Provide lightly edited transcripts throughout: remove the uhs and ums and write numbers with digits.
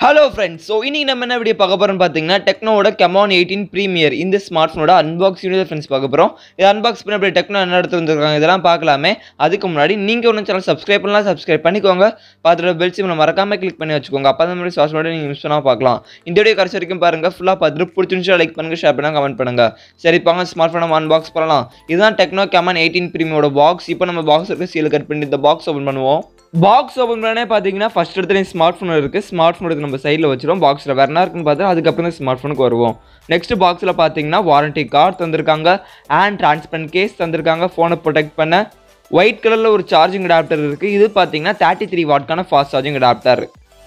Hello friends, so இன்னைக்கு நம்ம என்ன வீடியோ பார்க்க போறோம்னு பாத்தீங்கன்னா டெக்னோவோட Camon 18 பிரீமியர் இந்த ஸ்மார்ட் போனோட அன்பாக்சிங் வீடியோ ஃப்ரெண்ட்ஸ் பார்க்க போறோம். இது அன்பாக்ஸ் பண்ணி அப்படியே டெக்னோ என்ன எடுத்து வந்திருக்காங்க இதெல்லாம் பார்க்கலாமே. அதுக்கு முன்னாடி நீங்க ஒன்னு சேனல் சப்ஸ்கிரைப் பண்ணலாம், சப்ஸ்கிரைப் பண்ணிக்கோங்க. பாத்துட்டு பெல் சிம்பல் மறக்காம கிளிக் பண்ணி வச்சுக்கோங்க. அப்பதான் நம்ம சார்ஜ் பண்ணி நீங்க யூஸ் பண்ணா பார்க்கலாம். இந்த வீடியோ கடைசி வரைக்கும் பாருங்க. ஃபுல்லா பார்த்துட்டு பிடிச்சிருந்தா லைக் பண்ணுங்க, ஷேர் பண்ணுங்க, கமெண்ட் பண்ணுங்க. சரி பாங்க ஸ்மார்ட் போனை அன்பாக்ஸ் பண்ணலாம். இதுதான் டெக்னோ Camon 18 பிரீமியோட பாக்ஸ். இப்போ நம்ம பாக்ஸ் இருக்க சீல் கட் பண்ணி இந்த பாக்ஸ் ஓபன் பண்ணுவோம். பாக்ஸ் ஓபன் பண்ணே பாத்தீங்கன்னா ஃபர்ஸ்ட் எடுத்து ஸ்மார்ட் போன் இருக்கு. ஸ்மார்ட் போன் எடுத்து நம்ம சைடுல வச்சிரோம். பாக்ஸ்ல வேற என்ன இருக்குன்னு பார்த்தா அதுக்கப்புறம் தான் ஸ்மார்ட் போனுக்கு வருவோம். நெக்ஸ்ட் பாக்ஸ்ல பாத்தீங்கன்னா வாரண்டி கார்டு தந்திருக்காங்க, அண்ட் டிரான்ஸ்பரண்ட் கேஸ் தந்திருக்காங்க போனை ப்ரொடெக்ட் பண்ண. ஒயிட் கலர்ல ஒரு சார்ஜிங் அடாப்டர் இருக்கு. இது பாத்தீங்கன்னா 33 வாட்கான ஃபாஸ்ட் சார்ஜிங் அடாப்டர்.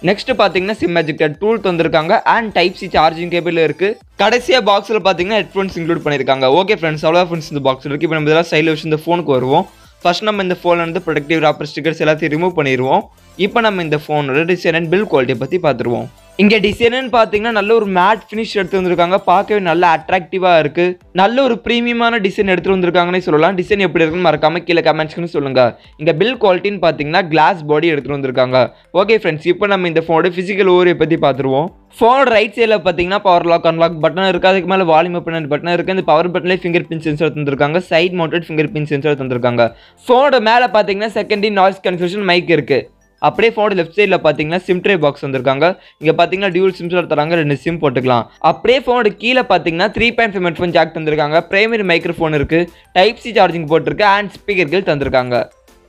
நெக்ஸ்ட் பாத்தீங்கன்னா சிம் எஜெக்டர் டூல் தந்திருக்காங்க, and type C charging cable இருக்கு. கடைசியா பாக்ஸ்ல பாத்தீங்கன்னா ஹெட்ஃபோன்ஸ் இன்க்ளூட் பண்ணிருக்காங்க. ஓகே ஃப்ரெண்ட்ஸ், அவ்வளவு ஃப்ரெண்ட்ஸ் இந்த பாக்ஸ் இருக்கு. இப்போ நம்ம இதெல்லாம் சைடுல வச்சு இந்த போனுக்கு வருவோம். ஃபர்ஸ்ட் நம்ம இந்த ஃபோன்ல இருந்து ப்ரொடெக்டிவ் ராப்பர் ஸ்டிக்கர்ஸ் எல்லாத்தையும் ரிமூவ் பண்ணிடுவோம். இப்போ நம்ம இந்த ஃபோனோட டிசைன் அண்ட் பில்ட் குவாலிட்டியை பற்றி பார்த்துருவோம். இங்கே டிசைன் பார்த்தீங்கன்னா நல்ல ஒரு மேட் ஃபினிஷ் எடுத்து வந்திருக்காங்க. பார்க்கவே நல்ல அட்ராக்டிவாக இருக்குது. நல்ல ஒரு ப்ரீமியமான டிசைன் எடுத்துகிட்டு வந்திருக்காங்கன்னு சொல்லலாம். டிசைன் எப்படி இருக்குன்னு மறக்காம கீழே கமெண்ட்ஸ்னு சொல்லுங்கள். இங்கே பில்ட் குவாலிட்டின்னு பார்த்தீங்கன்னா கிளாஸ் பாடி எடுத்துகிட்டு வந்திருக்காங்க. ஓகே ஃப்ரெண்ட்ஸ், இப்போ நம்ம இந்த ஃபோனோட ஃபிசிக்கல் ஓவரை பற்றி பார்த்துருவோம். ஃபோனோட ரைட் சைடில் பார்த்தீங்கன்னா பவர் லாக் அன்லாக் பட்டன் இருக்குது. அதுக்கு மேலே வால்யூம் அப் அண்ட் பட்டன் இருக்குது. இந்த பவர் பட்டன்லேயே ஃபிங்கர் பிரிண்ட் சென்சர் தந்திருக்காங்க. Side mounted finger print sensor தந்திருக்காங்க. ஃபோனோட மேலே பார்த்தீங்கன்னா செகண்டரி நாய்ஸ் கன்ஃபியூஷன் மைக் இருக்குது. அப்படியே ஃபோனோட லெஃப்ட் சைடில் பார்த்தீங்கன்னா சிம் ட்ரே பாக்ஸ் வந்திருக்காங்க. இங்கே பார்த்தீங்கன்னா டியூல் சிம் தராங்க, 2 சிம் போட்டுக்கலாம். அப்படியே ஃபோனோட கீழே பார்த்தீங்கன்னா 3.5 ஹெட்ஃபோன் ஜாக் தந்திருக்காங்க. பிரைமரி மைக்ரோஃபோன் இருக்குது, டைப் சி சார்ஜிங் போட்டிருக்கு, அண்ட் ஸ்பீக்கர்கள் தந்திருக்காங்க.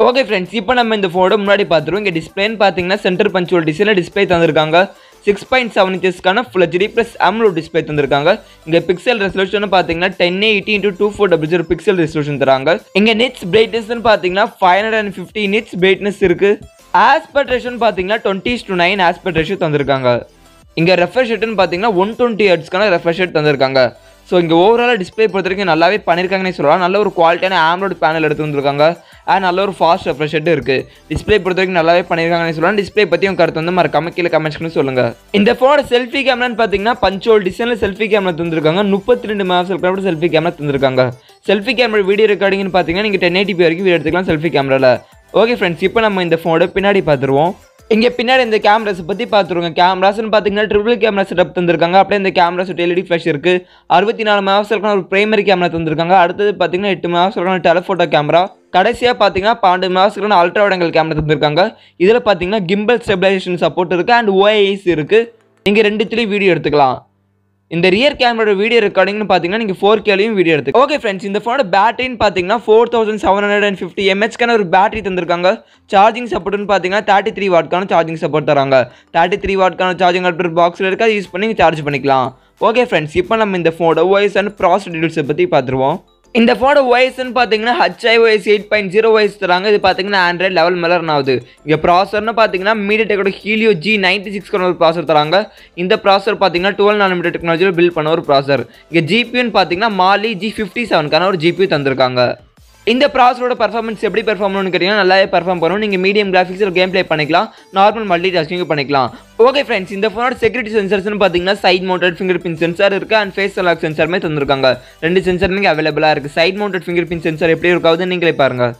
ஓகே ஃப்ரெண்ட்ஸ், இப்போ நம்ம இந்த ஃபோனோட முன்னாடி பார்த்துருவோம். இங்கே டிஸ்பிளேன்னு பார்த்தீங்கன்னா சென்டர் பஞ்சுவல் டிசைனில் டிஸ்பிளே தந்திருக்காங்க. 6.7 இன்ச்சஸ்க்கான full HD plus AMOLED display தந்திருக்காங்க. இங்கே பிக்சல் ரெசல்யூஷன் பார்த்தீங்கன்னா 1080x2400 பிக்சல் ரெசல்யூஷன் தராங்க. இங்கே நிட்ஸ் பிரைட்னஸ்னு பார்த்தீங்கன்னா 550 நிட்ஸ் பிரைட்னஸ் இருக்கு. ஆஸ்பெக்ட் ரேஷியோன்னு பார்த்தீங்கன்னா 20:9 ஆஸ்பெக்ட் ரேஷியோ தந்திருக்காங்க. இங்கே ரெஃப்ரெஷ் ரேட்னு பார்த்தீங்கன்னா 120 ஹெர்ட்ஸ்க்கான ரெஃப்ரெஷ் ரேட் தந்திருக்காங்க. ஸோ இங்கே ஓவரால் டிஸ்பிளே பொறுத்த வரைக்கும் நல்லாவே பண்ணியிருக்காங்கன்னு சொல்லலாம். நல்ல ஒரு குவாலிட்டியான AMOLED பேனல் எடுத்து வந்திருக்காங்க. நல்ல ஒரு ஃபாஸ்ட் ரெஃப்ரெஷ் ரேட் இருக்குது. டிஸ்பிளே பொறுத்த வரைக்கும் நல்லாவே பண்ணியிருக்காங்கன்னு சொல்லலாம். டிஸ்பிளே பற்றி உங்கள் கருத்து வந்து மறக்காம கீழே கமெண்ட்ஸ்னு சொல்லுங்கள். இந்த ஃபோனோட செல்ஃபி கேமரான்னு பார்த்தீங்கன்னா பஞ்சோல் டிசைனில் செல்ஃபி கேமரா தந்திருக்காங்க. 32 மெகாபிக்சல் செல்ஃபி கேமரா தந்திருக்காங்க. செல்ஃபி கேமரா வீடியோ ரெக்கார்டிங்னு பார்த்தீங்கன்னா நீங்கள் 1080p வரைக்கும் வீடியோ எடுத்துக்கலாம் செல்ஃபி கேமராவில். ஓகே ஃப்ரெண்ட்ஸ், இப்போ நம்ம இந்த ஃபோனோட பின்னாடி பார்த்துருவோம். இங்கே பின்னாடி இந்த கேமராஸ் பற்றி பார்த்துருவோங்க. கேமராஸ்ன்னு பார்த்தீங்கன்னா ட்ரிபிள் கேமரா செட்டப் தந்திருக்காங்க. அப்படியே இந்த கேமராஸ் LED ஃப்ளாஷ் இருக்குது. 64 மெகாபிக்சலுக்கான ஒரு பிரைமரி கேமரா தந்திருக்காங்க. அடுத்தது பார்த்தீங்கன்னா 8 மெகாபிக்சலுக்கான டெலஃபோட்டோ கேமரா. கடைசியாக பார்த்தீங்கன்னா 12 மெகாபிக்சலுக்கான அல்ட்ரா வைட் ஆங்கிள் கேமரா தந்திருக்காங்க. இதில் பார்த்தீங்கன்னா கிம்பல் ஸ்டெபிலைசேஷன் சப்போர்ட் இருக்குது, அண்ட் OIS இருக்குது. நீங்கள் 2த்துலேயும் வீடியோ எடுத்துக்கலாம். இந்த ரியர் கேமரோட வீடியோ ரெக்கார்டிங்னு பார்த்தீங்கன்னா நீங்கள் 4Kலையும் வீடியோ எடுத்து. ஓகே ஃப்ரெண்ட்ஸ், இந்த ஃபோனோட பேட்டரின்னு பார்த்தீங்கன்னா 4750 mAh ஒரு பேட்டரி தந்திருக்காங்க. சார்ஜிங் சப்போர்ட்னு பார்த்தீங்கன்னா 33 வாட்கான சார்ஜிங் சப்போர்ட் தராங்க. 33 வாட்கான சார்ஜிங் அடாப்டர் பாக்ஸில் இருக்க யூஸ் பண்ணி சார்ஜ் பண்ணிக்கலாம். ஓகே ஃப்ரெண்ட்ஸ், இப்போ நம்ம இந்த ஃபோனோட OS அண்ட் ப்ராசஸர் டீடைல்ஸை பற்றி பார்த்துருவோம். இந்த ஃபோனோட OSன்னு பார்த்தீங்கன்னா HiOS 8.0 OS தராங்க. இது பார்த்தீங்கன்னா ஆண்ட்ராய்ட் லெவல் மேலே ரன் ஆகுது. இங்கே ப்ராசர்னு பார்த்தீங்கன்னா மீடியாடெக்கோட ஹீலியோ G96 ஒரு ப்ராசர் தராங்க. இந்த ப்ராசர் பார்த்தீங்கன்னா 12 நானோமீட்டர் டெக்னாலஜியில் பில்ட் பண்ண ஒரு ப்ராசர். இங்கே GPUன்னு பார்த்தீங்கன்னா Mali G57 ஒரு GPU தந்திருக்காங்க. இந்த ப்ராசரோட பர்ஃபார்மன்ஸ் எப்படி பெர்ஃபார்ம் பண்ணணும்னு கேட்டிங்கன்னா நல்லாவே பெர்ஃபார்ம் பண்ணணும். நீங்கள் மீடியம் கிராஃபிக்ஸில் கேம் ப்ளே பண்ணிக்கலாம், நார்மல் மல்டி டாஸ்கிங் பண்ணிக்கலாம். ஓகே ஃப்ரெண்ட்ஸ், இந்த ஃபோனோட செக்யூரிட்டி சென்சர்ஸ்னு பார்த்தீங்கன்னா side mounted finger print sensor இருக்குது, அண்ட் ஃபேஸ் அன்லாக் சென்சாருமே தந்திருக்காங்க. 2 சென்சார் நீங்கள் அவைலபிளாக இருக்குது. Side mounted finger print sensor எப்படி இருக்காது நீங்களே பாருங்கள்.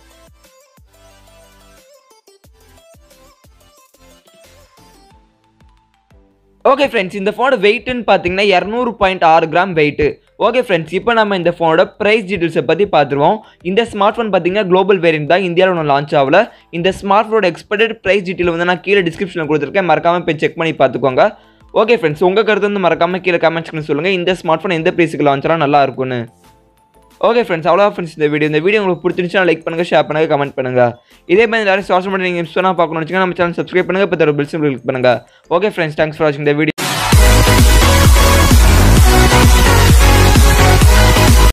ஓகே ஃப்ரெண்ட்ஸ், இந்த ஃபோனோட வெயிட்னு பார்த்தீங்கன்னா 200.6 கிராம் வெயிட்டு. ஓகே ஃப்ரெண்ட்ஸ், இப்போ நம்ம இந்த ஃபோனோட ப்ரைஸ் டீட்டெயில்ஸை பற்றி பார்த்துருவோம். இந்த ஸ்மார்ட் ஃபோன் பார்த்தீங்கன்னா குளோபல் வேரியன்ட் தான், இந்தியாவில் ஒன்று லான்ச் ஆகல. இந்த ஸ்மார்ட் ஃபோனோட எக்ஸ்பெக்டட் ப்ரைஸ் டீட்டெயில் வந்து நான் கீழே டிஸ்கிரிப்ஷனில் கொடுத்துருக்கேன். மறக்காமல் போய் செக் பண்ணி பார்த்துக்கோங்க. ஓகே ஃப்ரெண்ட்ஸ், உங்கள் கருத்து வந்து மறக்காமல் கீழே கமெண்ட்ஸ்னு சொல்லுங்கள். இந்த ஸ்மார்ட் ஃபோன் எந்த ப்ரைஸுக்கு லான்ச் ஆனால் நல்லா இருக்கும்னு. ஓகே ஃப்ரெண்ட்ஸ், அவ்வளோ ஃப்ரெண்ட்ஸ் இந்த வீடியோ உங்களுக்கு பிடிச்சிருந்துச்சுன்னா லைக் பண்ணுங்கள், ஷேர் பண்ணுங்கள், கமெண்ட் பண்ணுங்கள். இதே மாதிரி எல்லாரும் சோஷியல் மீடியா நீங்கள் யூஸ் பண்ணால் பார்க்கணும்னு வச்சுக்கோங்க. நம்ம சேனல் சப்ஸ்கிரைப் பண்ணுங்கள், இப்போ பெல் சிம்பல் கிளிக் பண்ணுங்கள். ஓகே ஃப்ரெண்ட்ஸ், தேங்க்ஸ் ஃபார் வாட்சிங் இந்த வீடியோ.